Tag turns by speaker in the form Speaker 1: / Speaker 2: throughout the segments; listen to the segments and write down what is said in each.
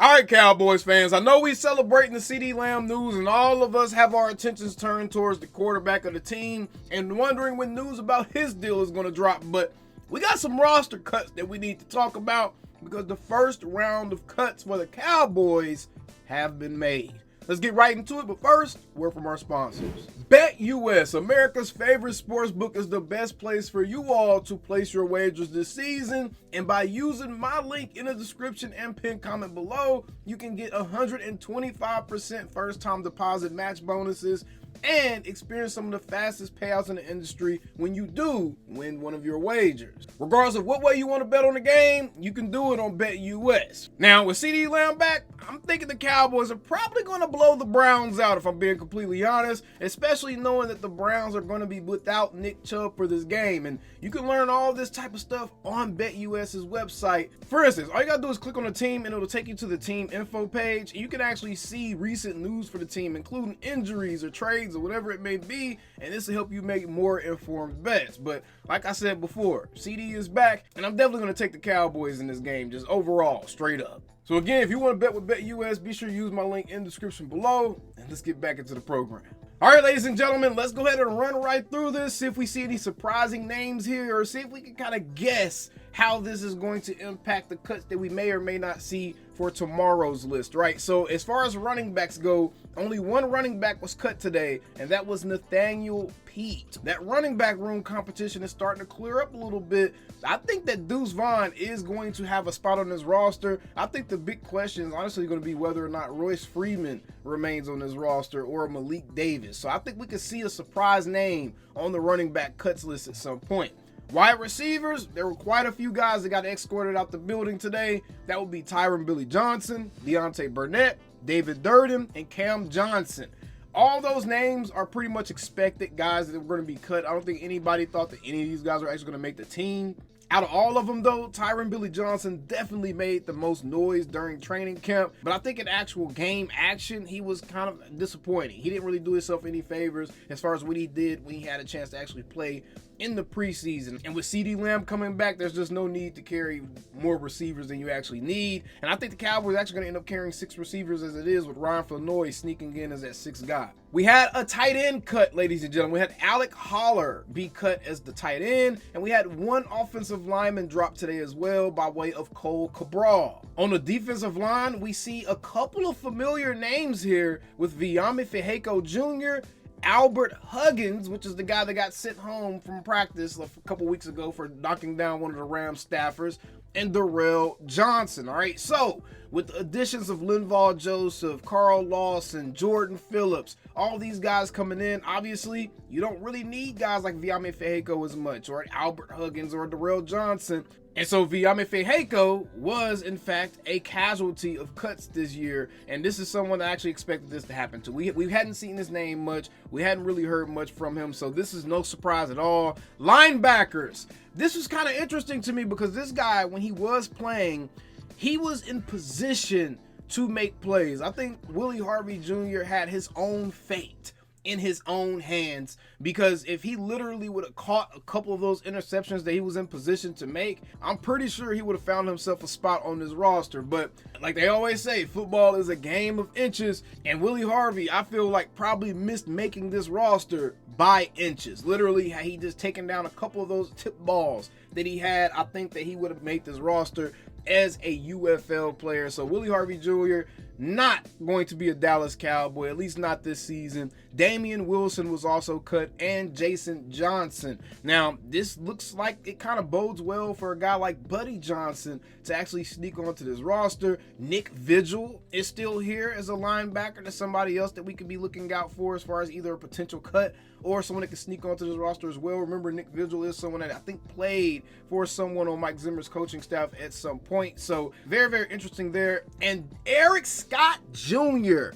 Speaker 1: All right, Cowboys fans, I know we celebrating the CeeDee Lamb news, and all of us have our attentions turned towards the quarterback of the team and wondering when news about his deal is going to drop. But we got some roster cuts that we need to talk about because the first round of cuts for the Cowboys have been made. Let's get right into it, but first, word from our sponsors. BetUS, America's favorite sports book, is the best place for you all to place your wagers this season. And by using my link in the description and pinned comment below, you can get 125% first-time deposit match bonuses and experience some of the fastest payouts in the industry when you do win one of your wagers. Regardless of what way you want to bet on the game, you can do it on BetUS. Now, with CeeDee Lamb back, I'm thinking the Cowboys are probably going to blow the Browns out, if I'm being completely honest, especially knowing that the Browns are going to be without Nick Chubb for this game. And you can learn all this type of stuff on BetUS's website. For instance, all you got to do is click on the team and it'll take you to the team info page. And you can actually see recent news for the team, including injuries or trades or whatever it may be, and this will help you make more informed bets. But like I said before, CD is back, and I'm definitely going to take the Cowboys in this game, just overall, straight up. So again, if you want to bet with BetUS, be sure to use my link in the description below, and let's get back into the program. All right, ladies and gentlemen, let's go ahead and run right through this, see if we see any surprising names here, or see if we can kind of guess how this is going to impact the cuts that we may or may not see for tomorrow's list, right? So as far as running backs go, only one running back was cut today, and that was Nathaniel Pete. That running back room competition is starting to clear up a little bit. I think that Deuce Vaughn is going to have a spot on this roster. I think the big question is honestly going to be whether or not Royce Freeman remains on this roster or Malik Davis. So I think we could see a surprise name on the running back cuts list at some point. Wide receivers, there were quite a few guys that got escorted out the building today. That would be Tyron Billy Johnson, Deontay Burnett, David Durden, and Cam Johnson. All those names are pretty much expected guys that were going to be cut. I don't think anybody thought that any of these guys were actually going to make the team. Out of all of them, though, Tyron Billy Johnson definitely made the most noise during training camp. But I think in actual game action, he was kind of disappointing. He didn't really do himself any favors as far as what he did when he had a chance to actually play in the preseason. And with CeeDee Lamb coming back, there's just no need to carry more receivers than you actually need. And I think the Cowboys are actually going to end up carrying 6 receivers as it is, with Ryan Flanoy sneaking in as that 6th guy. We had a tight end cut, ladies and gentlemen. We had Alec Holler be cut as the tight end, and we had one offensive lineman drop today as well by way of Cole Cabral. On the defensive line, we see a couple of familiar names here with Viliami Fehoko Jr., Albert Huggins, which is the guy that got sent home from practice a couple weeks ago for knocking down one of the Rams staffers, and Darrell Johnson. All right, so with the additions of Linval Joseph, Carl Lawson, Jordan Phillips, all these guys coming in, obviously you don't really need guys like Viliami Fehoko as much, or Albert Huggins or Darrell Johnson. And so Viliami Fehoko was, in fact, a casualty of cuts this year, and this is someone that actually expected this to happen to. We hadn't seen his name much. We hadn't really heard much from him, so this is no surprise at all. Linebackers. This was kind of interesting to me because this guy, when he was playing, he was in position to make plays. I think Willie Harvey Jr. had his own fate in his own hands, because if he literally would have caught a couple of those interceptions that he was in position to make, I'm pretty sure he would have found himself a spot on this roster. But like they always say, football is a game of inches, and Willie Harvey, I feel like, probably missed making this roster by inches. Literally, had he just taken down a couple of those tip balls that he had, I think that he would have made this roster as a UFL player. So Willie Harvey Jr. not going to be a Dallas Cowboy, at least not this season. Damian Wilson was also cut, and Jason Johnson. Now, this looks like it kind of bodes well for a guy like Buddy Johnson to actually sneak onto this roster. Nick Vigil is still here as a linebacker. That's somebody else that we could be looking out for as far as either a potential cut or someone that can sneak onto this roster as well. Remember, Nick Vigil is someone that I think played for someone on Mike Zimmer's coaching staff at some point. So very, very interesting there. And Eric Scott Jr.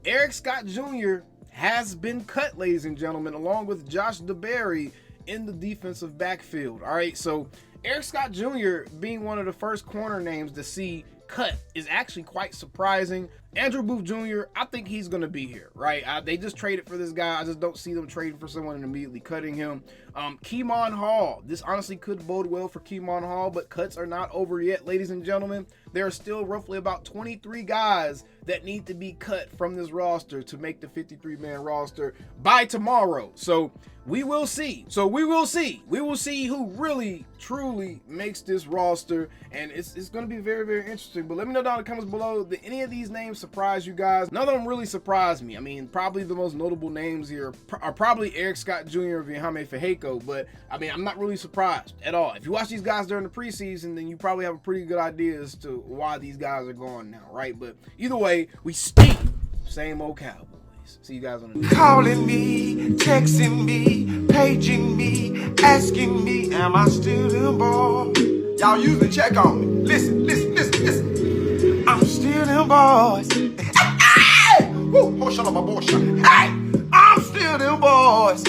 Speaker 1: Eric Scott Jr. has been cut, ladies and gentlemen, along with Josh DeBerry in the defensive backfield. All right, so Eric Scott Jr. being one of the first corner names to see cut is actually quite surprising. Andrew Booth Jr., I think he's going to be here, right? They just traded for this guy. I just don't see them trading for someone and immediately cutting him. Keemon Hall. This honestly could bode well for Keemon Hall, but cuts are not over yet, ladies and gentlemen. there are still roughly about 23 guys that need to be cut from this roster to make the 53-man roster by tomorrow. So we will see. We will see who really, truly makes this roster, and it's going to be very, very interesting. But let me know down in the comments below, did any of these names surprise you guys? None of them really surprised me. I mean, probably the most notable names here are probably Eric Scott Jr. and Vihame Feheko, but I mean, I'm not really surprised at all. If you watch these guys during the preseason, then you probably have a pretty good idea as to why these guys are gone now, right? But either way, we stay same old Cowboys. See you guys on the next.
Speaker 2: Calling me, texting me, paging me, asking me, am I still them boys? Y'all usually check on me. Listen. I'm still them boys. Hey! Woo! Oh, shut up, my boy. Hey! I'm still them boys.